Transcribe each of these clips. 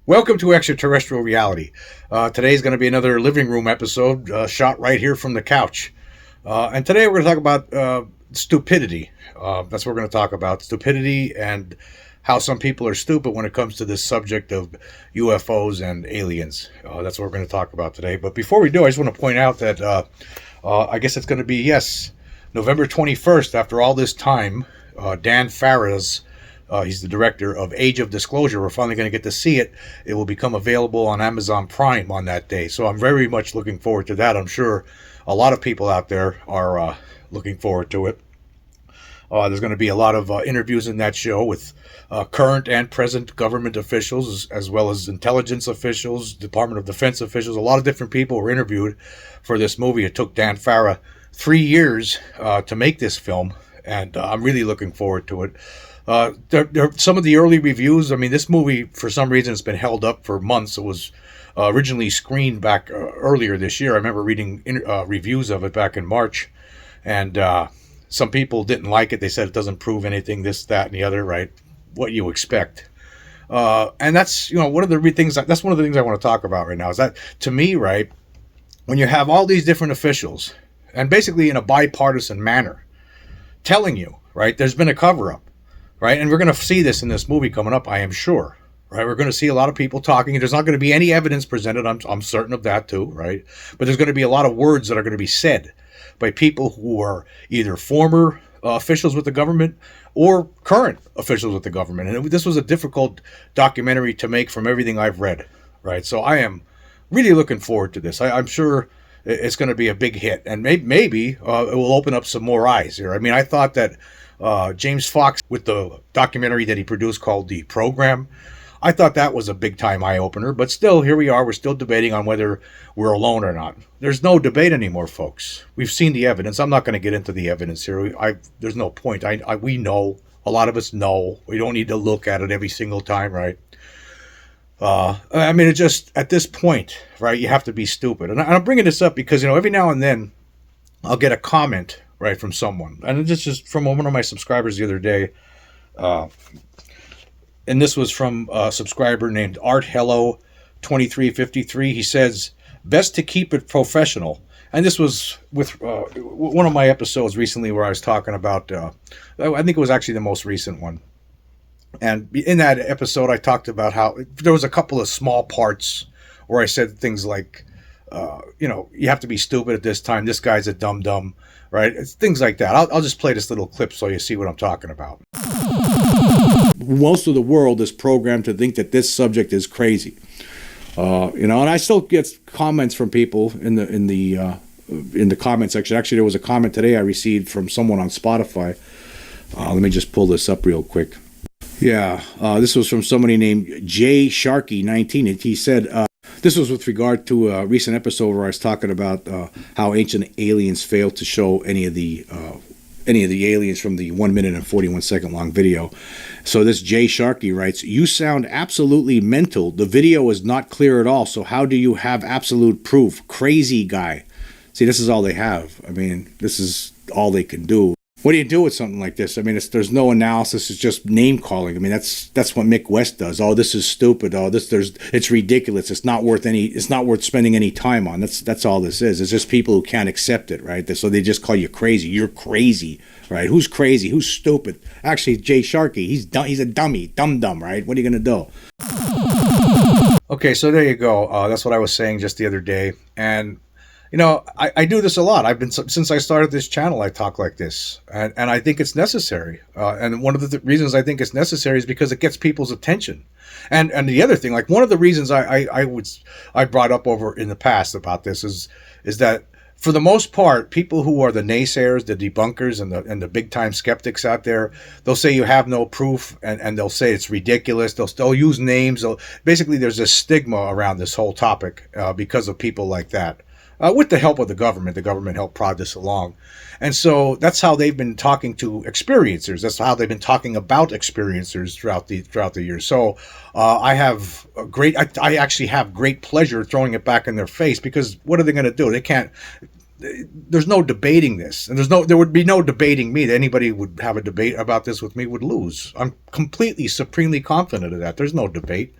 Welcome to Extraterrestrial Reality. Today's going to be another living room episode shot right here from the couch. And today we're going to talk about stupidity. That's what we're going to talk about. Stupidity and how some people are stupid when it comes to this subject of UFOs and aliens. That's what we're going to talk about today. But before we do, I just want to point out that I guess it's going to be, yes, November 21st, after all this time, Dan Farah's he's the director of Age of Disclosure. We're finally going to get to see it. It will become available on Amazon Prime on that day. So I'm very much looking forward to that. I'm sure a lot of people out there are looking forward to it. There's going to be a lot of interviews in that show with current and present government officials, as well as intelligence officials, Department of Defense officials. A lot of different people were interviewed for this movie. It took Dan Farah 3 years to make this film, and I'm really looking forward to it. Some of the early reviews, I mean, this movie, for some reason, has been held up for months. It was originally screened back earlier this year. I remember reading reviews of it back in March, and some people didn't like it. They said it doesn't prove anything, this, that, and the other, right? What you expect. And that's, one of the things, that's one of the things I want to talk about right now, is that, to me, right, when you have all these different officials, and basically in a bipartisan manner, telling you, right, there's been a cover-up. Right, and we're going to see this in this movie coming up, I am sure. Right, we're going to see a lot of people talking. There's not going to be any evidence presented. I'm certain of that too. Right, but there's going to be a lot of words that are going to be said by people who are either former officials with the government or current officials with the government. And this was a difficult documentary to make from everything I've read. Right, so I am really looking forward to this. I'm sure it's going to be a big hit, and maybe it will open up some more eyes here. I mean, I thought that. James Fox, with the documentary that he produced called The Program, I thought that was a big-time eye-opener, but still, here we are. We're still debating on whether we're alone or not. There's no debate anymore, folks. We've seen the evidence. I'm not going to get into the evidence here. There's no point. We know. A lot of us know. We don't need to look at it every single time, right? I mean, it just, at this point, right, you have to be stupid. And I'm bringing this up because, every now and then, I'll get a comment, right, from someone. And it's just from one of my subscribers the other day. And this was from a subscriber named ArtHello2353. He says, best to keep it professional. And this was with one of my episodes recently where I was talking about, I think it was actually the most recent one. And in that episode, I talked about how there was a couple of small parts where I said things like, you have to be stupid at this time. This guy's a dum-dum, right? It's things like that. I'll just play this little clip so you see what I'm talking about. Most of the world is programmed to think that this subject is crazy, and I still get comments from people in the comment section. Actually, there was a comment today I received from someone on Spotify. Let me just pull this up real quick. Yeah, this was from somebody named Jay Sharkey 19. He said. This was with regard to a recent episode where I was talking about how ancient aliens failed to show any of the aliens from the 1 minute and 41 second long video. So this Jay Sharkey writes, "You sound absolutely mental. The video is not clear at all. So how do you have absolute proof? Crazy guy." See, this is all they have. I mean, this is all they can do. What do you do with something like this? I mean, there's no analysis. It's just name calling. I mean, that's what Mick West does. Oh, this is stupid. Oh, it's ridiculous. It's not worth spending any time on. That's all this is. It's just people who can't accept it, right? So they just call you crazy. You're crazy, right? Who's crazy? Who's stupid? Actually, Jay Sharkey. He's a dummy, dumb, right? What are you gonna do? Okay, so there you go. That's what I was saying just the other day, and. I do this a lot. Since I started this channel, I talk like this, and I think it's necessary. And one of the reasons I think it's necessary is because it gets people's attention. And the other thing, like one of the reasons I brought up over in the past about this is that for the most part, people who are the naysayers, the debunkers, and the big time skeptics out there, they'll say you have no proof, and they'll say it's ridiculous. They'll use names. Basically, there's a stigma around this whole topic because of people like that. With the help of the government helped prod this along. And so that's how they've been talking to experiencers. That's how they've been talking about experiencers throughout the years. So I actually have great pleasure throwing it back in their face, because what are they going to do? They can't. There's no debating this, and there would be no debating me. That anybody would have a debate about this with me would lose. I'm completely, supremely confident of that. There's no debate.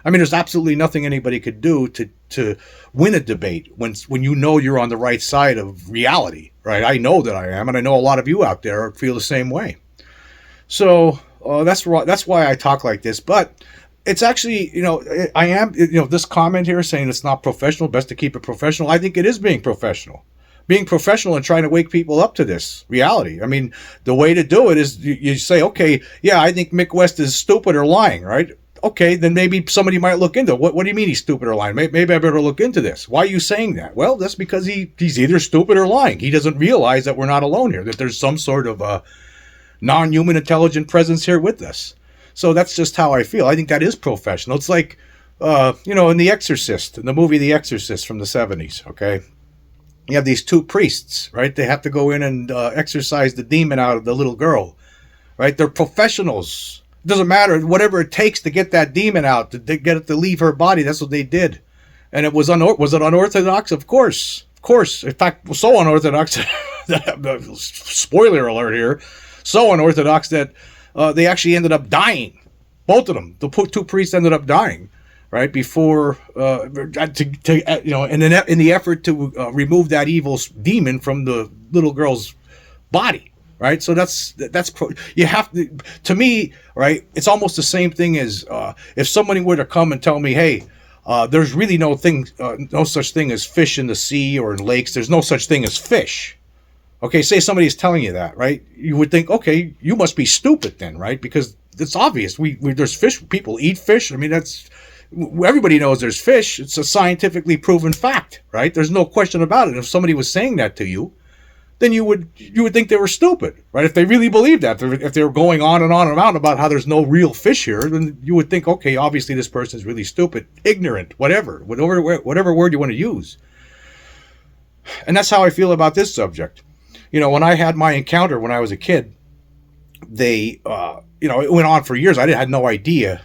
I mean, there's absolutely nothing anybody could do to win a debate when you know you're on the right side of reality, right? I know that I am, and I know a lot of you out there feel the same way. So that's why I talk like this. But it's actually, I am, this comment here saying it's not professional, best to keep it professional. I think it is being professional. Being professional and trying to wake people up to this reality. I mean, the way to do it is you say, okay, yeah, I think Mick West is stupid or lying, right? Okay, then maybe somebody might look into it. What do you mean he's stupid or lying? Maybe I better look into this. Why are you saying that? Well, that's because he's either stupid or lying. He doesn't realize that we're not alone here, that there's some sort of non-human intelligent presence here with us. So that's just how I feel. I think that is professional. It's like, in The Exorcist, in the movie The Exorcist from the 70s, okay? You have these two priests, right? They have to go in and exorcise the demon out of the little girl, right? They're professionals. It doesn't matter. Whatever it takes to get that demon out, to get it to leave her body, that's what they did. And it was it unorthodox? Of course. Of course. In fact, so unorthodox, spoiler alert here, so unorthodox that they actually ended up dying. Both of them. The two priests ended up dying. Right before, in the effort to remove that evil demon from the little girl's body, right? So you have to me, right? It's almost the same thing as if somebody were to come and tell me, hey, there's really no such thing as fish in the sea or in lakes. There's no such thing as fish. Okay, say somebody's telling you that, right? You would think, okay, you must be stupid then, right? Because it's obvious. There's fish. People eat fish. I mean, everybody knows there's fish. It's a scientifically proven fact, right? There's no question about it. If somebody was saying that to you, then you would think they were stupid, right? If they really believed that, if they were going on and on and on about how there's no real fish here, then you would think, okay, obviously this person is really stupid, ignorant, whatever word you want to use. And that's how I feel about this subject. When I had my encounter when I was a kid, it went on for years. I had no idea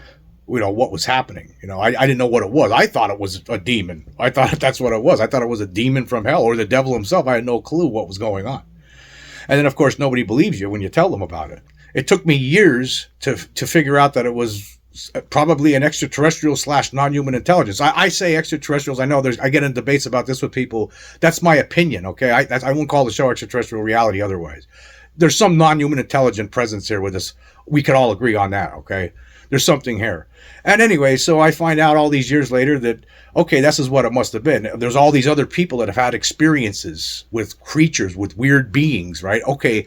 what was happening. I didn't know what it was. I thought it was a demon. I thought that's what it was. I thought it was a demon from hell or the devil himself. I had no clue what was going on. And then, of course, nobody believes you when you tell them about it. It took me years to figure out that it was probably an extraterrestrial / non-human intelligence. I say extraterrestrials. I know I get in debates about this with people. That's my opinion, okay? I won't call the show Extraterrestrial Reality otherwise. There's some non-human intelligent presence here with us. We could all agree on that, okay? There's something here. And anyway, so I find out all these years later that, okay, this is what it must have been. There's all these other people that have had experiences with creatures, with weird beings, right? Okay,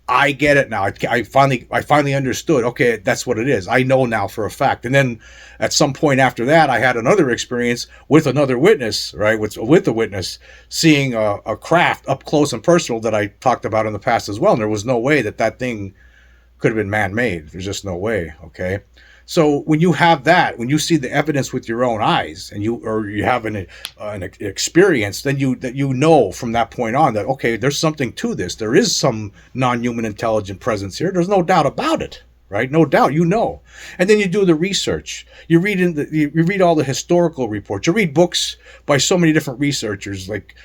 I get it now. I finally understood. Okay, that's what it is. I know now for a fact. And then at some point after that, I had another experience with another witness, right? With the witness seeing a craft up close and personal that I talked about in the past as well. And there was no way that thing could have been man-made. There's just no way, okay? So when you have that, when you see the evidence with your own eyes, and you have an experience, then you know from that point on that, okay, there's something to this. There is some non-human intelligent presence here. There's no doubt about it, right? No doubt, And then you do the research. You read all the historical reports. You read books by so many different researchers, like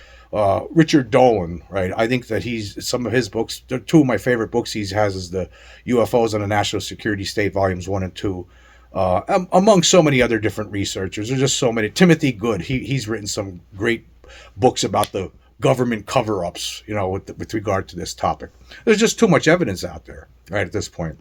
Richard Dolan, right? I think that some of his books, two of my favorite books he has is the UFOs and the National Security State, volumes 1 and 2. Among so many other different researchers. There's just so many. Timothy Good, he's written some great books about the government cover-ups, with regard to this topic. There's just too much evidence out there, right, at this point.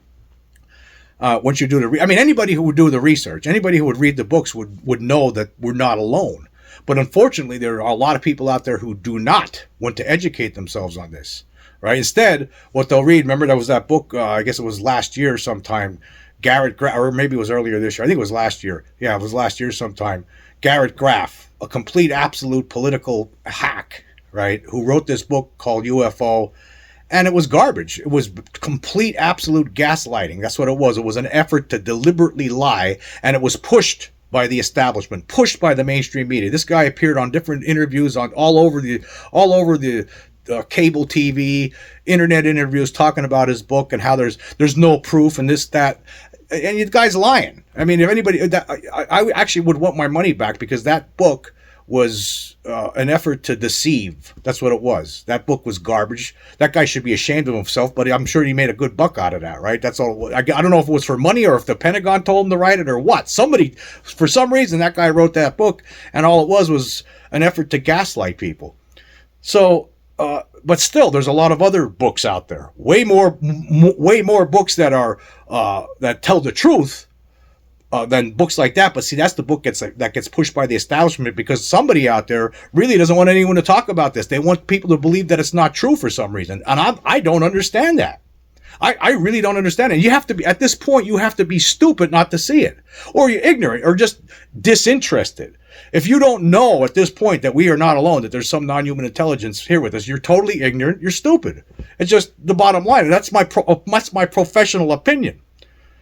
Once you do anybody who would do the research, anybody who would read the books would know that we're not alone. But unfortunately, there are a lot of people out there who do not want to educate themselves on this, right? Instead, what they'll read, remember there was that book, I guess it was last year sometime, or maybe it was earlier this year. I think it was last year. Yeah, it was last year sometime. Garrett Graff, a complete, absolute political hack, right, who wrote this book called UFO, and it was garbage. It was complete, absolute gaslighting. That's what it was. It was an effort to deliberately lie, and it was pushed by the establishment, pushed by the mainstream media. This guy appeared on different interviews all over the cable TV, internet interviews, talking about his book and how there's no proof and this, that, and the guy's lying. I mean, if anybody, I actually would want my money back, because that book was an effort to deceive. That's what it was. That book was garbage. That guy should be ashamed of himself, but I'm sure he made a good buck out of that, right? That's all. I don't know if it was for money or if the Pentagon told him to write it or what. Somebody, for some reason, that guy wrote that book, and all it was an effort to gaslight people. So, but still, there's a lot of other books out there. Way more books that are that tell the truth than books like that. But see, that's the book that gets pushed by the establishment, because somebody out there really doesn't want anyone to talk about this. They want people to believe that it's not true for some reason, and I don't understand that. I really don't understand it. You have to be, at this point, you have to be stupid not to see it, or you're ignorant, or just disinterested. If you don't know at this point that we are not alone, that there's some non-human intelligence here with us, you're totally ignorant. You're stupid. It's just the bottom line. And that's my professional opinion.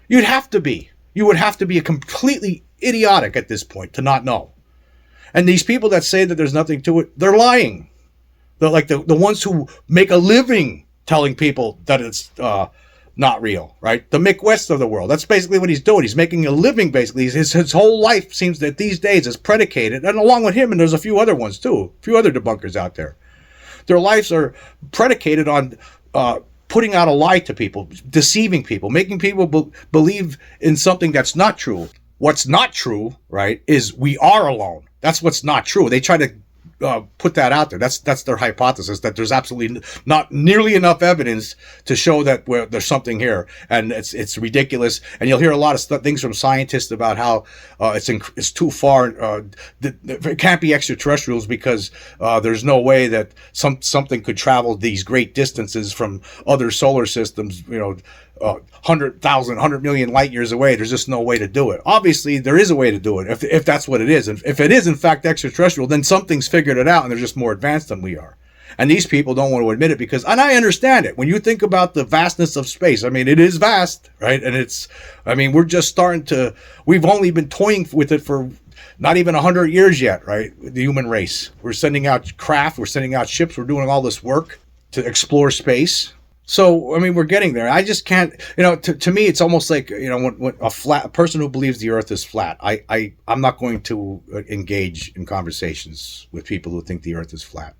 You'd have to be. You would have to be a completely idiotic at this point to not know. And these people that say that there's nothing to it, they're lying. They're like the ones who make a living telling people that it's not real, right? The Mick West of the world. That's basically what he's doing. He's making a living, basically. His whole life seems that these days is predicated, and along with him, and there's a few other ones too, a few other debunkers out there. Their lives are predicated on putting out a lie to people, deceiving people, making people believe in something that's not true. What's not true, right, is we are alone. That's what's not true. They try to put that out there. That's their hypothesis, that there's absolutely not nearly enough evidence to show that there's something here, and it's ridiculous. And you'll hear a lot of things from scientists about how it's too far. It can't be extraterrestrials because there's no way that something could travel these great distances from other solar systems. 100 million light years away. There's just no way to do it. Obviously, there is a way to do it if that's what it is. And if it is in fact extraterrestrial, then something's figured it out and they're just more advanced than we are. And these people don't want to admit it and I understand it. When you think about the vastness of space, I mean, it is vast, right? And we're just we've only been toying with it for not even 100 years yet, right? The human race. We're sending out craft, we're sending out ships, we're doing all this work to explore space. So, we're getting there. I just can't, to me, it's almost like, when a person who believes the earth is flat, I'm not going to engage in conversations with people who think the earth is flat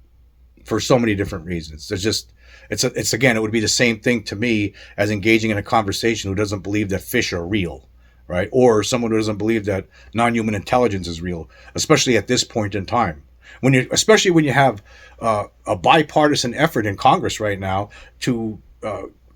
for so many different reasons. It would be the same thing to me as engaging in a conversation who doesn't believe that fish are real, right? Or someone who doesn't believe that non-human intelligence is real, especially at this point in time. Especially when you have a bipartisan effort in Congress right now to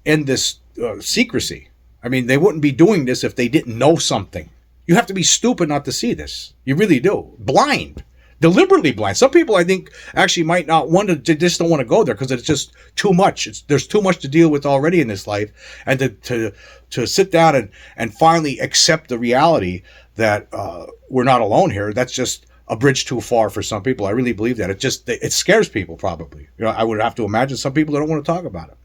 end this secrecy. They wouldn't be doing this if they didn't know something. You have to be stupid not to see this. You really do. Blind. Deliberately blind. Some people, I think, actually might not want to, they just don't want to go there because it's just too much. There's too much to deal with already in this life. And to sit down and finally accept the reality that we're not alone here, that's just a bridge too far for some people. I really believe that. It scares people probably. I would have to imagine some people that don't want to talk about it.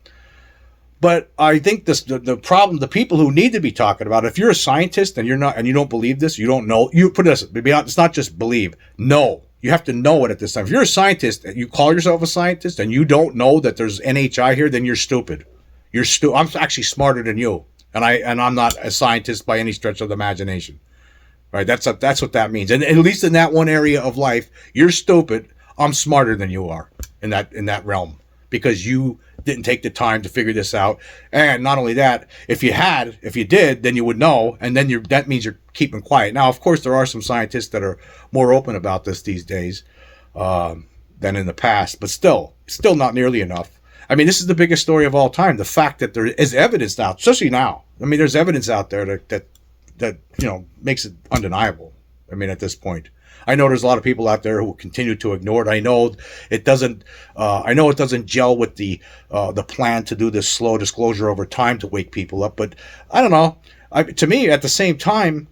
But I think the problem, the people who need to be talking about it, if you're a scientist and you don't believe this, you don't know, you put this, it's not just believe, know. You have to know it at this time. If you're a scientist, you call yourself a scientist and you don't know that there's NHI here, then you're stupid. I'm actually smarter than you. And I'm not a scientist by any stretch of the imagination. Right, that's what that means. And at least in that one area of life, you're stupid. I'm smarter than you are in that realm, because you didn't take the time to figure this out. And not only that, if you did, then you would know, and then that means you're keeping quiet. Now, of course, there are some scientists that are more open about this these days than in the past, but still not nearly enough. This is the biggest story of all time. The fact that there is evidence now, especially now. There's evidence out there that makes it undeniable. At this point, I know there's a lot of people out there who will continue to ignore it. I know it doesn't gel with the plan to do this slow disclosure over time to wake people up. But I don't know. To me, at the same time,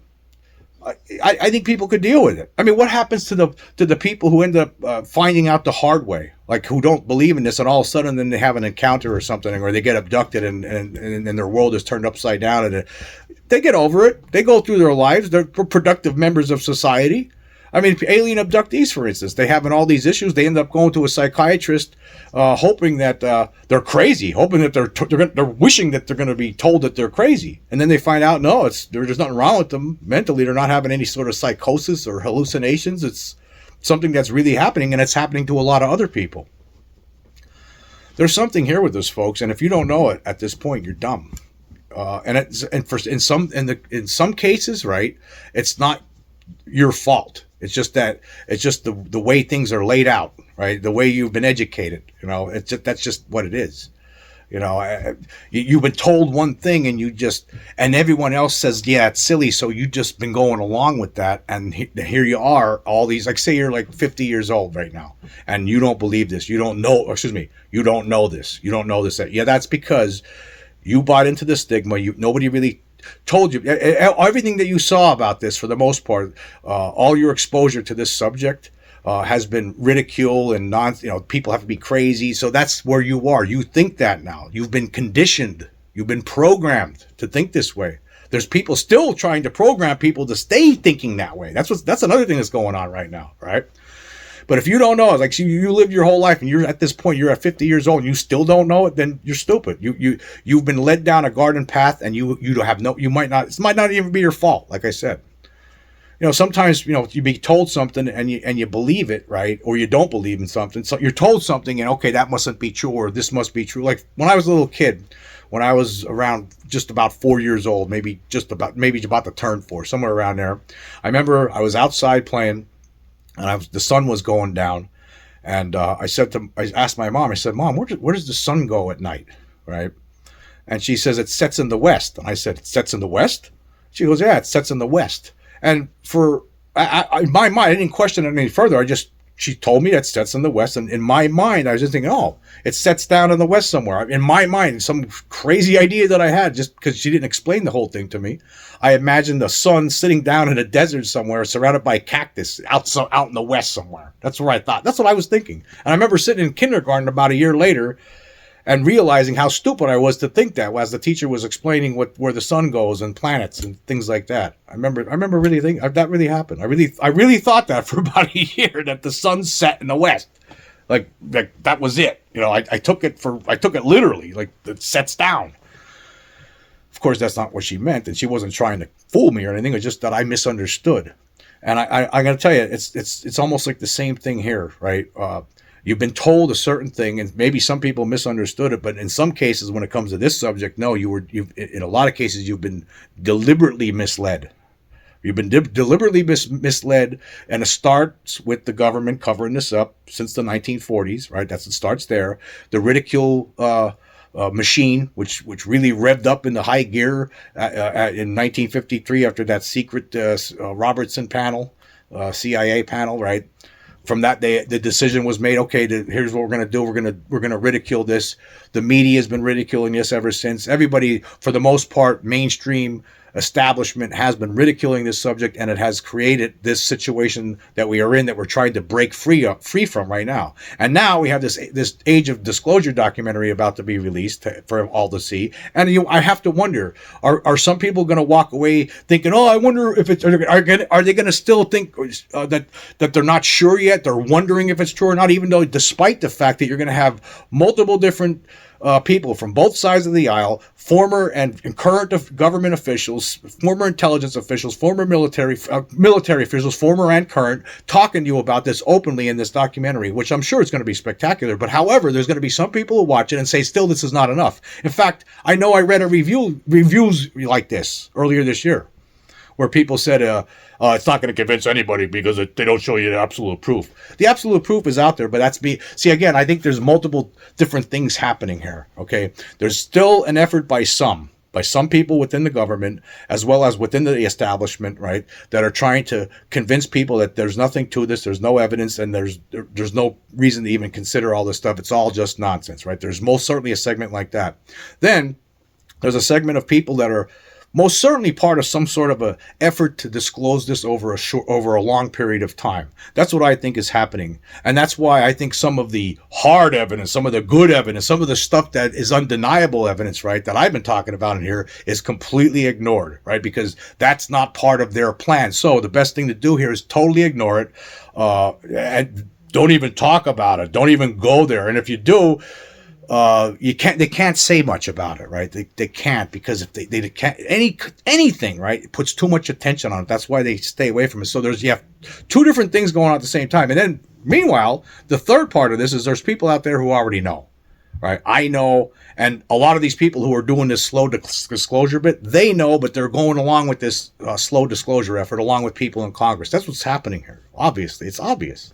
I think people could deal with it. What happens to the people who end up finding out the hard way, like who don't believe in this, and all of a sudden then they have an encounter or something, or they get abducted and their world is turned upside down, and they get over it. They go through their lives. They're productive members of society. Alien abductees, for instance, they having all these issues. They end up going to a psychiatrist, hoping that they're crazy, hoping that they're wishing that they're going to be told that they're crazy, and then they find out there's nothing wrong with them mentally. They're not having any sort of psychosis or hallucinations. It's something that's really happening, and it's happening to a lot of other people. There's something here with this, folks, and if you don't know it at this point, you're dumb. In some cases, right, it's not your fault. It's just the way things are laid out, right? The way you've been educated, that's just what it is. You've been told one thing and everyone else says, yeah, it's silly. So you've just been going along with that. And here you are, all these, like, say you're like 50 years old right now and you don't believe this. You don't know this. You don't know this. Yeah, that's because you bought into the stigma. Nobody really told you everything that you saw about this. For the most part, all your exposure to this subject has been ridicule and people have to be crazy. So that's where you are. You think that now. You've been conditioned. You've been programmed to think this way. There's people still trying to program people to stay thinking that way. That's another thing that's going on right now, right? But if you don't know, like, you lived your whole life and you're at this point, you're at 50 years old and you still don't know it, then you're stupid. You've been led down a garden path, and it might not even be your fault. Like I said, sometimes, you be told something and you believe it, right? Or you don't believe in something. So you're told something and, okay, that mustn't be true, or this must be true. Like when I was a little kid, when I was around just about 4 years old, maybe about to turn 4, somewhere around there. I remember I was outside playing and the sun was going down. And I asked my mom, I said, Mom, where does the sun go at night? Right? And she says, it sets in the west. And I said, it sets in the west? She goes, yeah, it sets in the west. And in my mind, I didn't question it any further. She told me that sets in the west. And in my mind, I was just thinking, oh, it sets down in the west somewhere. In my mind, some crazy idea that I had, just because she didn't explain the whole thing to me. I imagined the sun sitting down in a desert somewhere, surrounded by cactus out in the west somewhere. That's where I thought. That's what I was thinking. And I remember sitting in kindergarten about a year later and realizing how stupid I was to think that, as the teacher was explaining where the sun goes and planets and things like that. I remember really thinking that really happened. I really thought that for about a year, that the sun set in the west, like that was it. I took it literally, like it sets down. Of course, that's not what she meant, and she wasn't trying to fool me or anything. It's just that I misunderstood. And I got to tell you, it's almost like the same thing here, right? You've been told a certain thing, and maybe some people misunderstood it, but in some cases, when it comes to this subject, no, in a lot of cases, you've been deliberately misled. You've been deliberately misled, and it starts with the government covering this up since the 1940s, right? It starts there. The ridicule machine, which really revved up into high gear in 1953 after that secret Robertson panel, CIA panel, right? From that day, the decision was made. Okay, here's what we're going to do. We're going to ridicule this. The media has been ridiculing this ever since. Everybody, for the most part, mainstream establishment has been ridiculing this subject, and it has created this situation that we are in, that we're trying to break free from right now. And now we have this Age of Disclosure documentary about to be released for all to see. And I have to wonder, are some people going to walk away thinking, oh, I wonder if are they going to still think that they're not sure yet? They're wondering if it's true or not, even though, despite the fact that you're going to have multiple different people from both sides of the aisle, former and current government officials, former intelligence officials, former military officials, former and current, talking to you about this openly in this documentary, which I'm sure is going to be spectacular. But however, there's going to be some people who watch it and say, still, this is not enough. In fact, I know I read reviews like this earlier this year, where people said, it's not going to convince anybody because they don't show you the absolute proof. The absolute proof is out there, but see, again, I think there's multiple different things happening here, okay? There's still an effort by some people within the government, as well as within the establishment, right, that are trying to convince people that there's nothing to this, there's no evidence, and there's no reason to even consider all this stuff. It's all just nonsense, right? There's most certainly a segment like that. Then there's a segment of people that are most certainly part of some sort of a effort to disclose this over a long period of time. That's what I think is happening. And that's why I think some of the hard evidence, some of the good evidence, some of the stuff that is undeniable evidence, right, that I've been talking about in here is completely ignored, right? Because that's not part of their plan. So the best thing to do here is totally ignore it, and don't even talk about it. Don't even go there. And if you do, they can't say much about it, right? They can't, because if they can't anything, right, it puts too much attention on it. That's why they stay away from it. So you have two different things going on at the same time. And then meanwhile, the third part of this is there's people out there who already know, right? I know, and a lot of these people who are doing this slow disclosure bit, they know, but they're going along with this slow disclosure effort along with people in Congress. That's what's happening here. Obviously, it's obvious.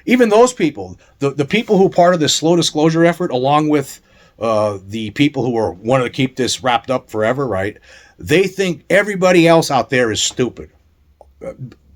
Even those people, the people who are part of this slow disclosure effort, along with the people who are wanting to keep this wrapped up forever, right? They think everybody else out there is stupid.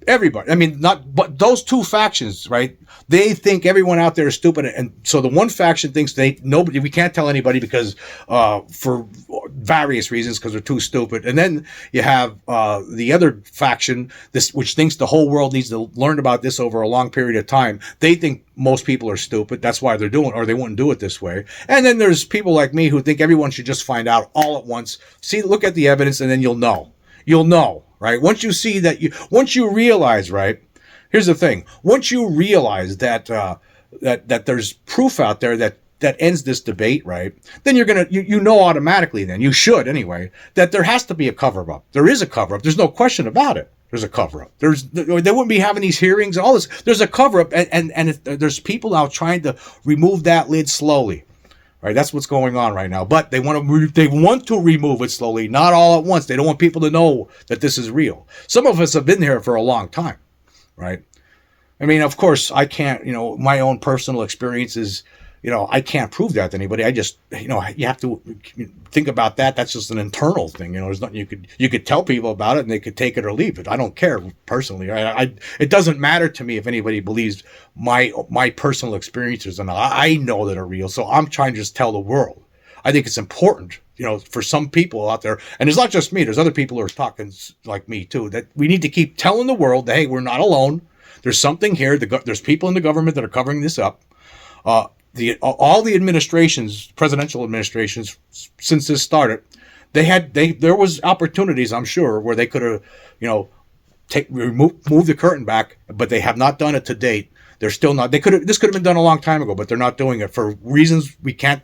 Everybody. I mean, but those two factions, right? They think everyone out there is stupid, and so the one faction thinks we can't tell anybody because for various reasons, because they're too stupid. And then you have the other faction, which thinks the whole world needs to learn about this over a long period of time. They think most people are stupid. That's why they're doing, or they wouldn't do it this way. And then there's people like me who think everyone should just find out all at once. Look at the evidence, and then you'll know. You'll know. Right? Once you see that, once you realize, right? Here's the thing. Once you realize that that there's proof out there that ends this debate, right? Then you're gonna you know automatically. Then you should anyway that there has to be a cover up. There is a cover up. There's no question about it. There's a cover up. They wouldn't be having these hearings and all this. There's a cover up, and there's people out trying to remove that lid slowly. Right, that's what's going on right now. But they want to remove it slowly, not all at once. They don't want people to know that this is real. Some of us have been here for a long time, right? I mean, of course, I can't. My own personal experiences. I can't prove that to anybody. I just, you have to think about that. That's just an internal thing. There's nothing you could tell people about it, and they could take it or leave it. I don't care personally. It doesn't matter to me if anybody believes my personal experiences, and I know that are real. So I'm trying to just tell the world. I think it's important, for some people out there, and it's not just me. There's other people who are talking like me too. That we need to keep telling the world that, hey, we're not alone. There's something here. There's people in the government that are covering this up. All the administrations, presidential administrations, since this started, there was opportunities, I'm sure, where they could have, move the curtain back, but they have not done it to date. They're still not. This could have been done a long time ago, but they're not doing it for reasons we can't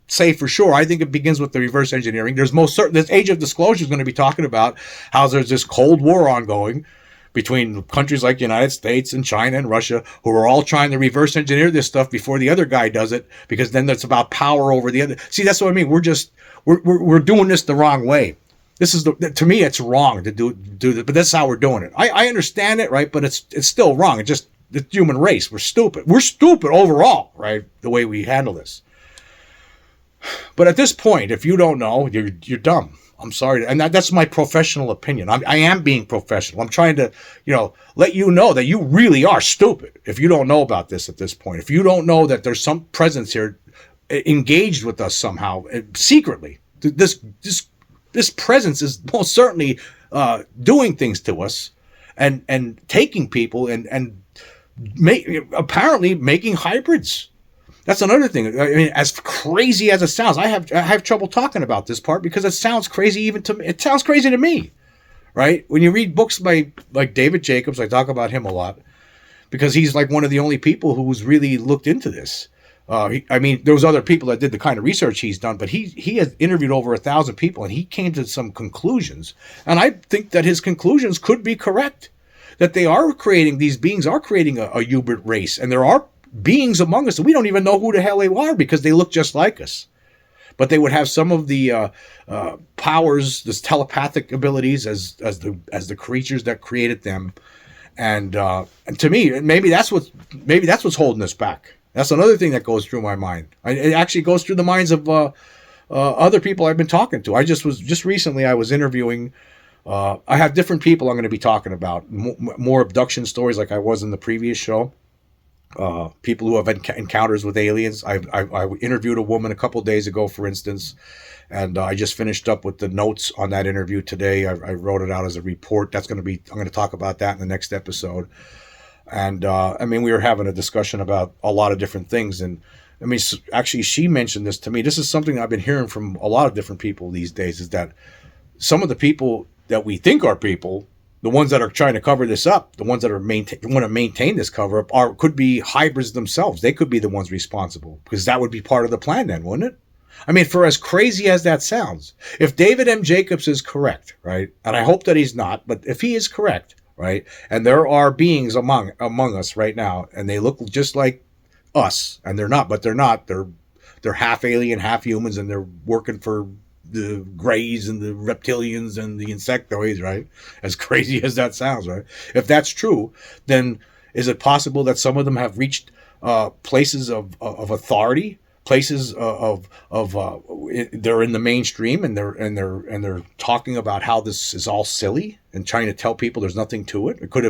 say for sure. I think it begins with the reverse engineering. There's most certain this age of disclosure is going to be talking about how there's this Cold War ongoing between countries like the United States and China and Russia, who are all trying to reverse engineer this stuff before the other guy does it, because then that's about power over the other. See, that's what I mean. We're doing this the wrong way. This is to me, it's wrong to do this, but that's how we're doing it. I understand it, right? But it's still wrong. It's just the human race. We're stupid. We're stupid overall, right? The way we handle this. But at this point, if you don't know, you're dumb. I'm sorry, and that's my professional opinion. I am being professional. I'm trying to, let you know that you really are stupid if you don't know about this at this point. If you don't know that there's some presence here engaged with us somehow, secretly. This presence is most certainly doing things to us, and taking people and apparently making hybrids. That's another thing. I mean, as crazy as it sounds, I have trouble talking about this part because it sounds crazy even to me. It sounds crazy to me, right? When you read books by like David Jacobs, I talk about him a lot because he's like one of the only people who's really looked into this. There was other people that did the kind of research he's done, but he has interviewed over 1,000 people, and he came to some conclusions. And I think that his conclusions could be correct, that these beings are creating a hybrid race, and there are beings among us, and we don't even know who the hell they are because they look just like us. But they would have some of the powers, this telepathic abilities as the creatures that created them, and to me, maybe that's what's holding us back. That's another thing that goes through my mind. It actually goes through the minds of other people I've been talking to. Just recently I was interviewing. I have different people I'm going to be talking about, more abduction stories like I was in the previous show. People who have encounters with aliens. I interviewed a woman a couple of days ago, for instance, and I just finished up with the notes on that interview today. I wrote it out as a report. I'm going to talk about that in the next episode. And we were having a discussion about a lot of different things. And actually, she mentioned this to me. This is something I've been hearing from a lot of different people these days, is that some of the people that we think are people, the ones that are trying to cover this up, the ones that want to maintain this cover up, could be hybrids themselves. They could be the ones responsible, because that would be part of the plan then, wouldn't it? I mean, for as crazy as that sounds, if David M. Jacobs is correct, right, and I hope that he's not, but if he is correct, right, and there are beings among us right now, and they look just like us, and they're not, but they're not. They're half alien, half humans, and they're working for the Greys and the reptilians and the insectoids, right? As crazy as that sounds, right? If that's true, then is it possible that some of them have reached places of authority, places they're in the mainstream, and they're talking about how this is all silly and trying to tell people there's nothing to it? Could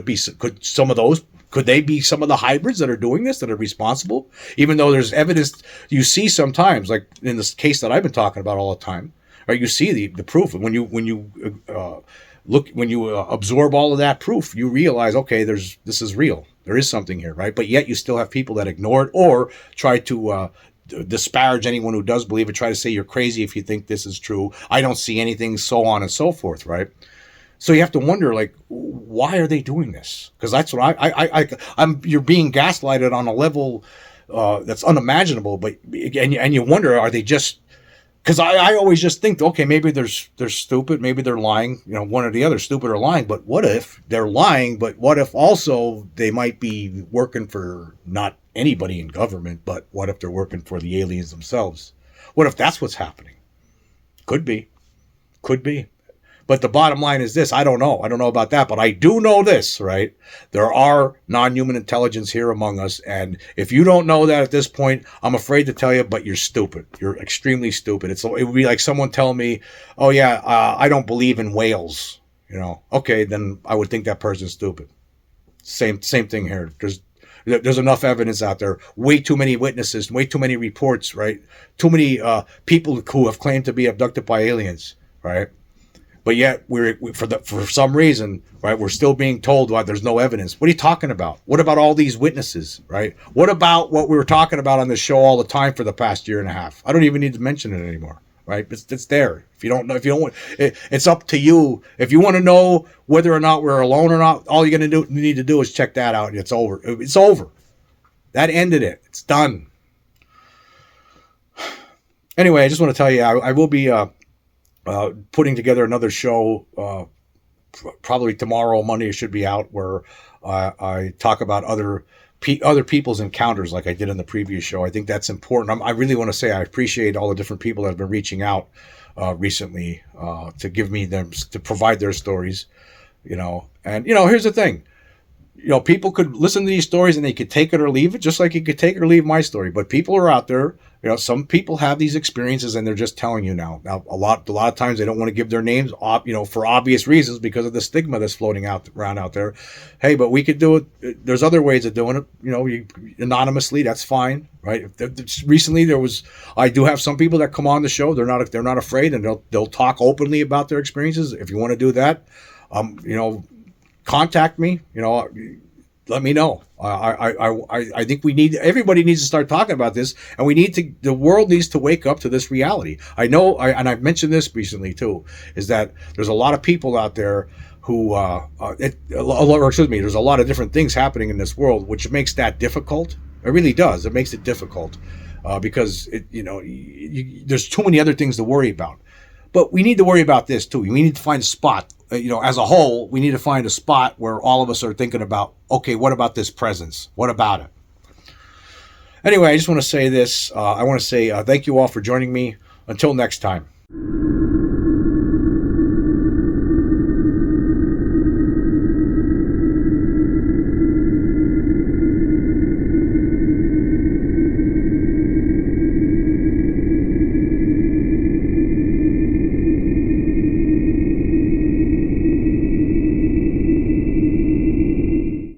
they be some of the hybrids that are doing this, that are responsible? Even though there's evidence you see sometimes, like in this case that I've been talking about all the time, right? You see the proof. When you absorb all of that proof, you realize, okay, this is real. There is something here, right? But yet you still have people that ignore it or try to disparage anyone who does believe it, try to say you're crazy if you think this is true. I don't see anything, so on and so forth, right? So you have to wonder, like, why are they doing this? Because that's what you're being gaslighted on a level that's unimaginable. But and you wonder, are they just? Because I always just think, okay, maybe they're stupid, maybe they're lying, one or the other, stupid or lying. But what if they're lying? But what if also they might be working for not anybody in government, but what if they're working for the aliens themselves? What if that's what's happening? Could be. But the bottom line is this: I don't know about that, but I do know this, right? There are non-human intelligence here among us, and if you don't know that at this point, I'm afraid to tell you, but you're stupid. You're extremely stupid. It would be like someone telling me, oh yeah, I don't believe in whales. Okay, then I would think that person's stupid. Same thing here. There's enough evidence out there, way too many witnesses, way too many reports, right? Too many people who have claimed to be abducted by aliens, right? But yet for some reason, right, we're still being told why there's no evidence. What are you talking about? What about all these witnesses, right? What about what we were talking about on the show all the time for the past year and a half? I don't even need to mention it anymore, right? It's there. If you don't know, it's up to you. If you want to know whether or not we're alone or not, all you're gonna need to do is check that out. It's over. It's over. That ended it. It's done. Anyway, I just want to tell you, I will be putting together another show, probably tomorrow, Monday it should be out, where I talk about other people's encounters like I did in the previous show. I think that's important. I really want to say I appreciate all the different people that have been reaching out recently to give me to provide their stories, and here's the thing. People could listen to these stories and they could take it or leave it, just like you could take it or leave my story. But people are out there. Some people have these experiences and they're just telling you now. Now, a lot of times they don't want to give their names, for obvious reasons, because of the stigma that's floating around out there. Hey, but we could do it. There's other ways of doing it. Anonymously, that's fine, right? Recently, I do have some people that come on the show. They're not afraid, and they'll talk openly about their experiences. If you want to do that, contact me. Let me know. I think everybody needs to start talking about this, and the world needs to wake up to this reality. I know, and I've mentioned this recently too, is that there's a lot of people out there who, there's a lot of different things happening in this world, which makes that difficult. It really does. It makes it difficult because there's too many other things to worry about. But we need to worry about this too. We need to find a spot. As a whole, we need to find a spot where all of us are thinking about, okay, what about this presence? What about it? Anyway, I just want to say this. I want to say thank you all for joining me. Until next time.